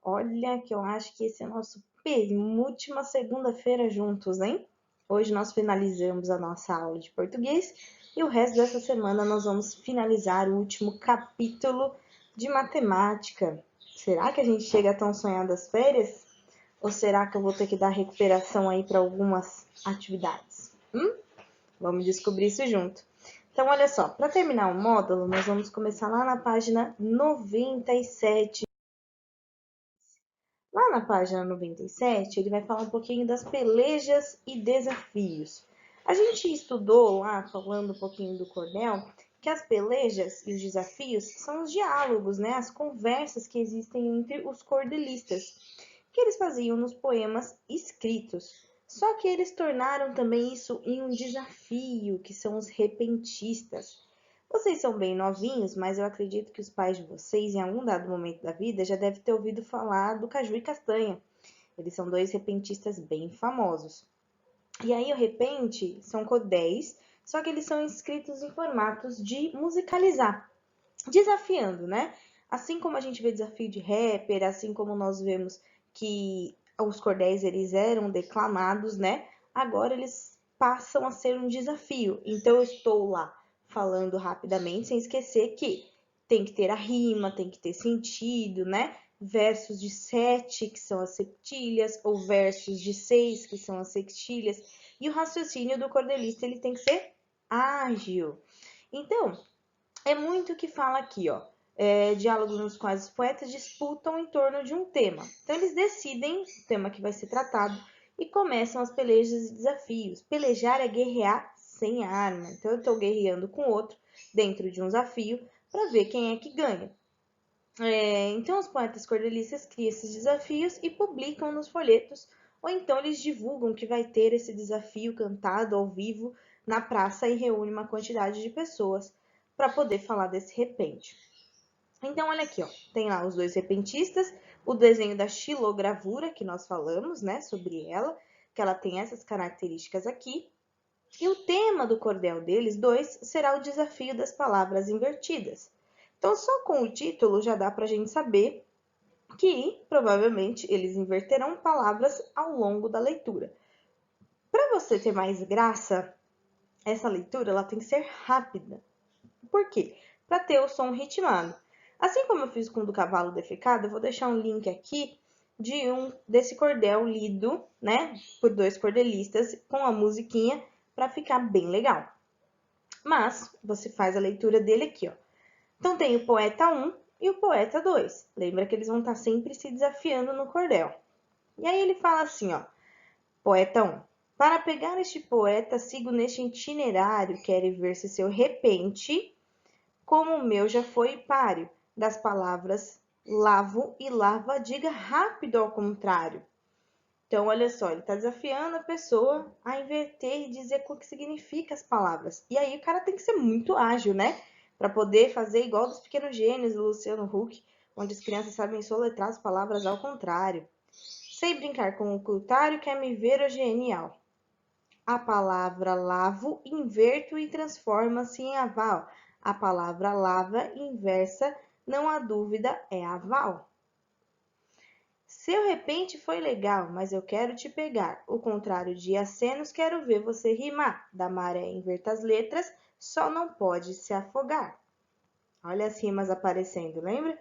Olha que eu acho que esse é o nosso penúltima segunda-feira juntos, hein? Hoje nós finalizamos a nossa aula de português e o resto dessa semana nós vamos finalizar o último capítulo de matemática. Será que a gente chega a tão sonhadas férias? Ou será que eu vou ter que dar recuperação aí para algumas atividades? Vamos descobrir isso junto. Então, olha só, para terminar o módulo, nós vamos começar lá na página 97. Lá na página 97, ele vai falar um pouquinho das pelejas e desafios. A gente estudou lá, falando um pouquinho do cordel, que as pelejas e os desafios são os diálogos, né? As conversas que existem entre os cordelistas, que eles faziam nos poemas escritos. Só que eles tornaram também isso em um desafio, que são os repentistas. Vocês são bem novinhos, mas eu acredito que os pais de vocês, em algum dado momento da vida, já devem ter ouvido falar do Caju e Castanha. Eles são dois repentistas bem famosos. E aí, o repente são cordéis, só que eles são escritos em formatos de musicalizar, desafiando, né? Assim como a gente vê desafio de rapper, assim como nós vemos que os cordéis eles eram declamados, né? Agora eles passam a ser um desafio. Então eu estou lá falando rapidamente, sem esquecer que tem que ter a rima, tem que ter sentido, né? Versos de 7, que são as septilhas, ou versos de 6, que são as sextilhas. E o raciocínio do cordelista ele tem que ser ágil. Então, é muito o que fala aqui, ó. Diálogos nos quais os poetas disputam em torno de um tema. Então, eles decidem o tema que vai ser tratado e começam as pelejas e desafios. Pelejar é guerrear sem arma. Então, eu estou guerreando com outro dentro de um desafio para ver quem é que ganha. Então, os poetas cordelistas criam esses desafios e publicam nos folhetos, ou então eles divulgam que vai ter esse desafio cantado ao vivo na praça e reúne uma quantidade de pessoas para poder falar desse repente. Então, olha aqui, ó, tem lá os dois repentistas, o desenho da xilogravura, que nós falamos, né, sobre ela, que ela tem essas características aqui. E o tema do cordel deles dois será o desafio das palavras invertidas. Então, só com o título já dá para a gente saber que provavelmente eles inverterão palavras ao longo da leitura. Para você ter mais graça, essa leitura ela tem que ser rápida. Por quê? Para ter o som ritmado. Assim como eu fiz com o do cavalo defecado, eu vou deixar um link aqui desse cordel lido, né, por dois cordelistas com a musiquinha para ficar bem legal. Mas você faz a leitura dele aqui, ó. Então tem o poeta 1 e o poeta 2. Lembra que eles vão estar sempre se desafiando no cordel. E aí ele fala assim, ó. Poeta 1. Para pegar este poeta, sigo neste itinerário, quero ver se seu repente, como o meu já foi páreo, das palavras lavo e lava, diga rápido ao contrário. Então, olha só, ele está desafiando a pessoa a inverter e dizer o que significa as palavras. E aí o cara tem que ser muito ágil, né? Para poder fazer igual dos pequenos gênios do Luciano Huck, onde as crianças sabem soletrar as palavras ao contrário. Sei brincar com o ocultário, quer me ver o genial. A palavra lavo, inverto e transforma-se em aval. A palavra lava, inversa, não há dúvida, é aval. Seu repente foi legal, mas eu quero te pegar. O contrário de acenos, quero ver você rimar. Da maré inverta as letras, só não pode se afogar. Olha as rimas aparecendo, lembra?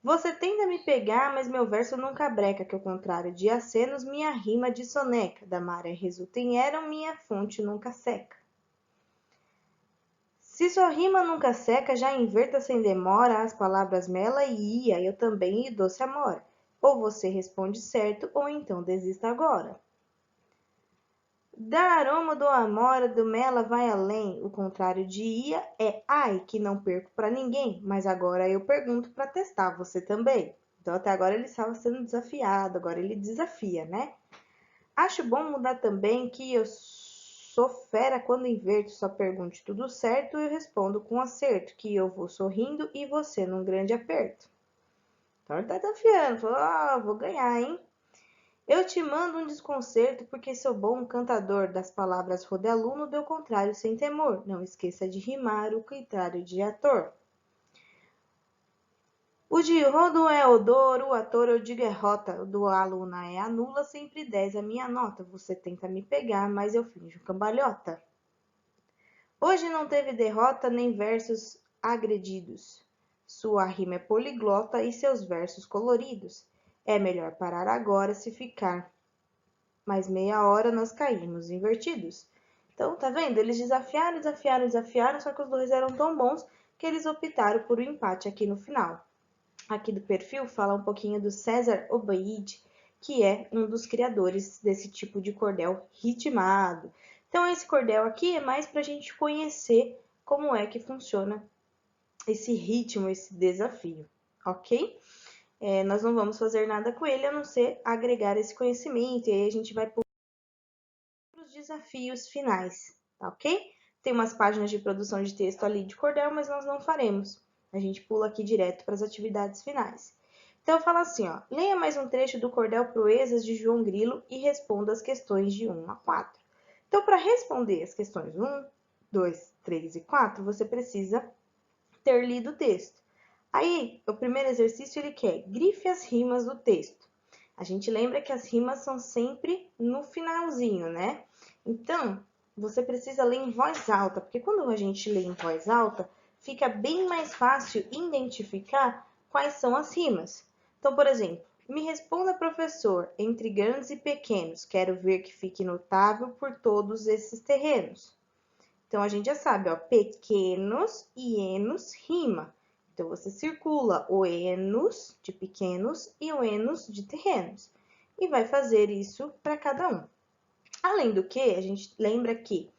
Você tenta me pegar, mas meu verso nunca breca, que ao contrário de acenos, minha rima de soneca. Da maré resulta em eram, minha fonte nunca seca. Se sua rima nunca seca, já inverta sem demora as palavras mela e ia, eu também e doce amor. Ou você responde certo, ou então desista agora. Da aroma do amora, do mela vai além. O contrário de ia é ai, que não perco pra ninguém. Mas agora eu pergunto pra testar, você também. Então até agora ele estava sendo desafiado, agora ele desafia, né? Acho bom mudar também que eu sou fera quando inverto, só pergunte tudo certo, eu respondo com acerto, que eu vou sorrindo e você num grande aperto. Então ele tá desafiando, falou, vou ganhar, hein? Eu te mando um desconcerto porque sou bom cantador, das palavras rodaluno, deu contrário sem temor. Não esqueça de rimar o contrário de ator. O de rodo é odor, o ator eu digo é rota, o do aluna é anula, sempre 10 a minha nota. Você tenta me pegar, mas eu finjo cambalhota. Hoje não teve derrota nem versos agredidos. Sua rima é poliglota e seus versos coloridos. É melhor parar agora se ficar. Mais meia hora nós caímos invertidos. Então, tá vendo? Eles desafiaram, desafiaram, desafiaram, só que os dois eram tão bons que eles optaram por um empate aqui no final. Aqui do perfil fala um pouquinho do César Obaid, que é um dos criadores desse tipo de cordel ritmado. Então, esse cordel aqui é mais para a gente conhecer como é que funciona esse ritmo, esse desafio, ok? Nós não vamos fazer nada com ele, a não ser agregar esse conhecimento, e aí a gente vai para os desafios finais, tá ok? Tem umas páginas de produção de texto ali de cordel, mas nós não faremos. A gente pula aqui direto para as atividades finais. Então, fala assim, ó, leia mais um trecho do Cordel Proezas de João Grilo e responda as questões de 1 a 4. Então, para responder as questões 1, 2, 3 e 4, você precisa ter lido o texto. Aí, o primeiro exercício, ele quer grife as rimas do texto. A gente lembra que as rimas são sempre no finalzinho, né? Então, você precisa ler em voz alta, porque quando a gente lê em voz alta, fica bem mais fácil identificar quais são as rimas. Então, por exemplo, me responda, professor, entre grandes e pequenos, quero ver que fique notável por todos esses terrenos. Então, a gente já sabe, ó, pequenos e enos rima. Então, você circula o enos de pequenos e o enos de terrenos. E vai fazer isso para cada um. Além do que, a gente lembra que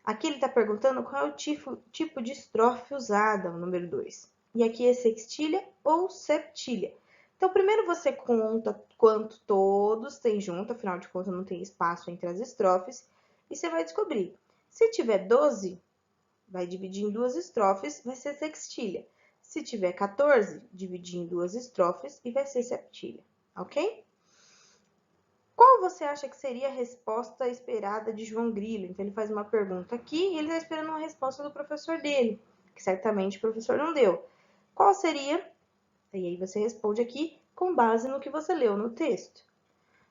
aqui ele está perguntando qual é o tipo de estrofe usada, o número 2. E aqui é sextilha ou septilha. Então, primeiro você conta quanto todos têm junto, afinal de contas não tem espaço entre as estrofes, e você vai descobrir. Se tiver 12, vai dividir em duas estrofes, vai ser sextilha. Se tiver 14, dividir em duas estrofes e vai ser septilha, ok? Qual você acha que seria a resposta esperada de João Grilo? Então, ele faz uma pergunta aqui e ele está esperando uma resposta do professor dele, que certamente o professor não deu. Qual seria? E aí você responde aqui com base no que você leu no texto.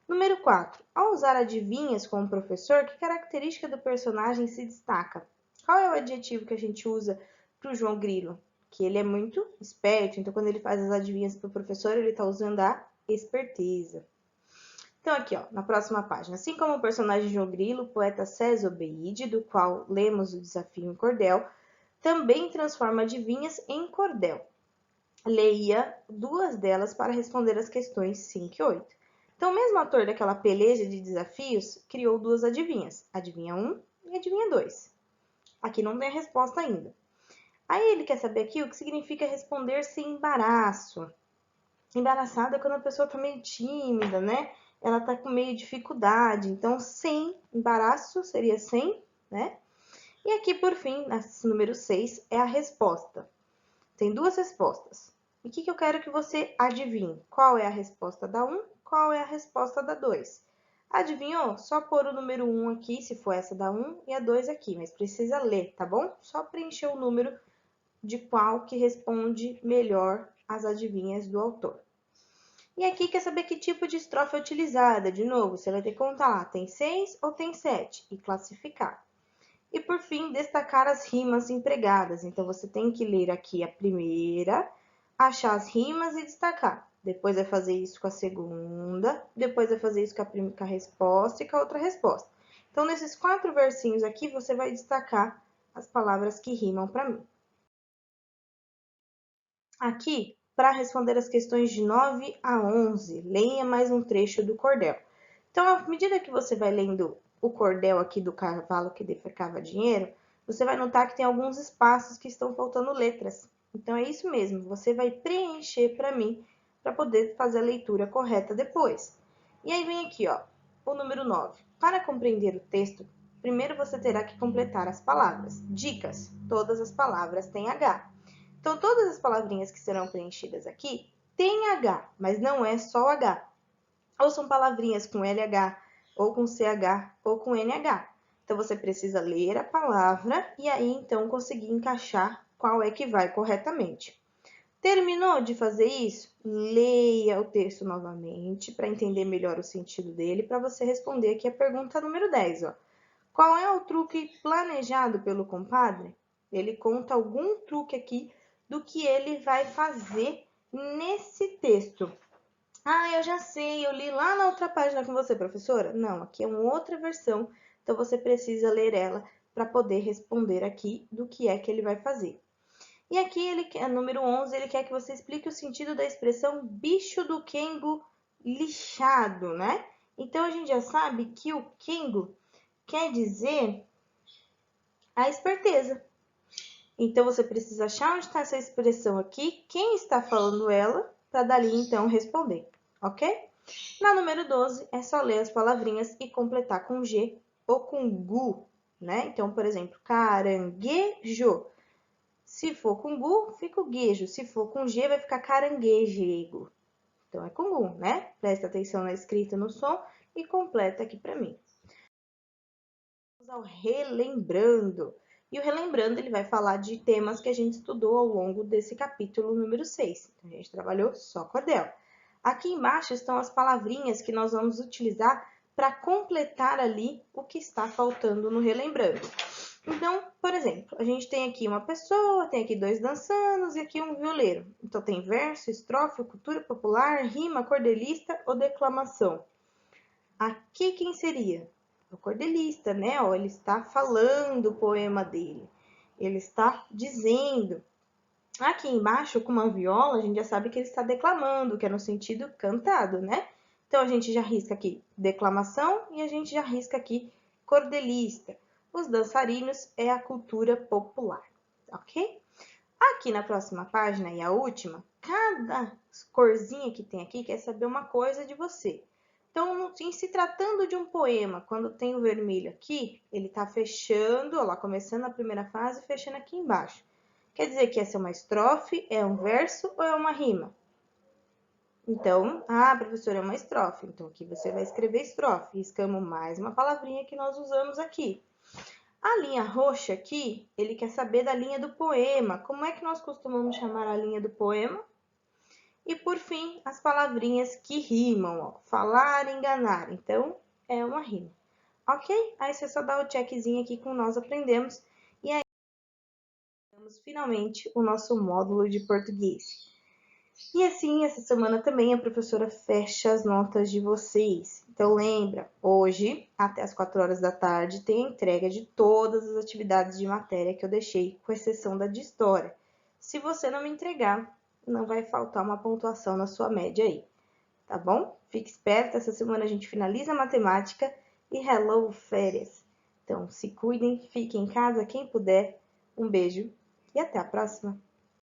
Número 4. Ao usar adivinhas com o professor, que característica do personagem se destaca? Qual é o adjetivo que a gente usa para o João Grilo? Que ele é muito esperto, então quando ele faz as adivinhas para o professor, ele está usando a esperteza. Então, aqui, ó, na próxima página. Assim como o personagem João Grilo, o poeta César Obeide, do qual lemos o desafio em cordel, também transforma adivinhas em cordel. Leia duas delas para responder as questões 5 e 8. Então, o mesmo autor daquela peleja de desafios criou duas adivinhas, adivinha 1 e adivinha 2. Aqui não tem a resposta ainda. Aí ele quer saber aqui o que significa responder sem embaraço. Embaraçada é quando a pessoa está meio tímida, né? Ela está com meio dificuldade. Então, sem embaraço seria sem, né? E aqui, por fim, número 6, é a resposta. Tem duas respostas. E o que eu quero que você adivinhe? Qual é a resposta da 1? Qual é a resposta da 2? Adivinhou? Só pôr o número 1 aqui, se for essa da 1, e a 2 aqui, mas precisa ler, tá bom? Só preencher o número de qual que responde melhor as adivinhas do autor. E aqui quer saber que tipo de estrofe é utilizada. De novo, você vai ter que contar lá, tem 6 ou tem 7, e classificar. E por fim, destacar as rimas empregadas. Então, você tem que ler aqui a primeira, achar as rimas e destacar. Depois vai fazer isso com a segunda, depois vai fazer isso com a resposta e com a outra resposta. Então, nesses 4 versinhos aqui, você vai destacar as palavras que rimam para mim. Aqui, para responder as questões de 9 a 11, leia mais um trecho do cordel. Então, à medida que você vai lendo o cordel aqui do cavalo que defecava dinheiro, você vai notar que tem alguns espaços que estão faltando letras. Então, é isso mesmo, você vai preencher para mim, para poder fazer a leitura correta depois. E aí vem aqui, ó, o número 9. Para compreender o texto, primeiro você terá que completar as palavras. Dicas: todas as palavras têm H. Então, todas as palavrinhas que serão preenchidas aqui têm H, mas não é só H. Ou são palavrinhas com LH, ou com CH, ou com NH. Então, você precisa ler a palavra e aí, então, conseguir encaixar qual é que vai corretamente. Terminou de fazer isso? Leia o texto novamente para entender melhor o sentido dele, para você responder aqui a pergunta número 10, ó. Qual é o truque planejado pelo compadre? Ele conta algum truque aqui do que ele vai fazer nesse texto. Ah, eu já sei, eu li lá na outra página com você, professora. Não, aqui é uma outra versão, então você precisa ler ela para poder responder aqui do que é que ele vai fazer. E aqui, número 11, ele quer que você explique o sentido da expressão bicho do Kengo lixado, né? Então, a gente já sabe que o Kengo quer dizer a esperteza. Então, você precisa achar onde está essa expressão aqui, quem está falando ela, para dali, então, responder, ok? Na número 12, é só ler as palavrinhas e completar com G ou com GU, né? Então, por exemplo, caranguejo. Se for com gu, fica o guejo. Se for com G, vai ficar caranguejego. Então, é com gu, né? Presta atenção na escrita, no som e completa aqui para mim. Vamos ao relembrando. E o relembrando, ele vai falar de temas que a gente estudou ao longo desse capítulo número 6. Então, a gente trabalhou só cordel. Aqui embaixo estão as palavrinhas que nós vamos utilizar para completar ali o que está faltando no relembrando. Então, por exemplo, a gente tem aqui uma pessoa, tem aqui dois dançanos e aqui um violeiro. Então, tem verso, estrofe, cultura popular, rima, cordelista ou declamação. Aqui quem seria? O cordelista, né? Ó, ele está falando o poema dele. Ele está dizendo. Aqui embaixo, com uma viola, a gente já sabe que ele está declamando, que é no sentido cantado, né? Então, a gente já risca aqui declamação e a gente já risca aqui cordelista. Os dançarinos é a cultura popular, ok? Aqui na próxima página e a última, cada corzinha que tem aqui quer saber uma coisa de você. Então, em se tratando de um poema, quando tem o vermelho aqui, ele está fechando, ó lá, começando a primeira fase, fechando aqui embaixo. Quer dizer que essa é uma estrofe, é um verso ou é uma rima? Então, professora, é uma estrofe. Então, aqui você vai escrever estrofe. Riscamos mais uma palavrinha que nós usamos aqui. A linha roxa aqui, ele quer saber da linha do poema. Como é que nós costumamos chamar a linha do poema? E, por fim, as palavrinhas que rimam. Ó. Falar, enganar. Então, é uma rima. Ok? Aí você só dá o checkzinho aqui com nós aprendemos. E aí, temos finalmente o nosso módulo de português. E assim, essa semana também a professora fecha as notas de vocês. Então, lembra, hoje, até as 4 horas da tarde, tem a entrega de todas as atividades de matéria que eu deixei, com exceção da de história. Se você não me entregar, não vai faltar uma pontuação na sua média aí, tá bom? Fique esperto, essa semana a gente finaliza a matemática e hello, férias. Então, se cuidem, fiquem em casa quem puder. Um beijo e até a próxima!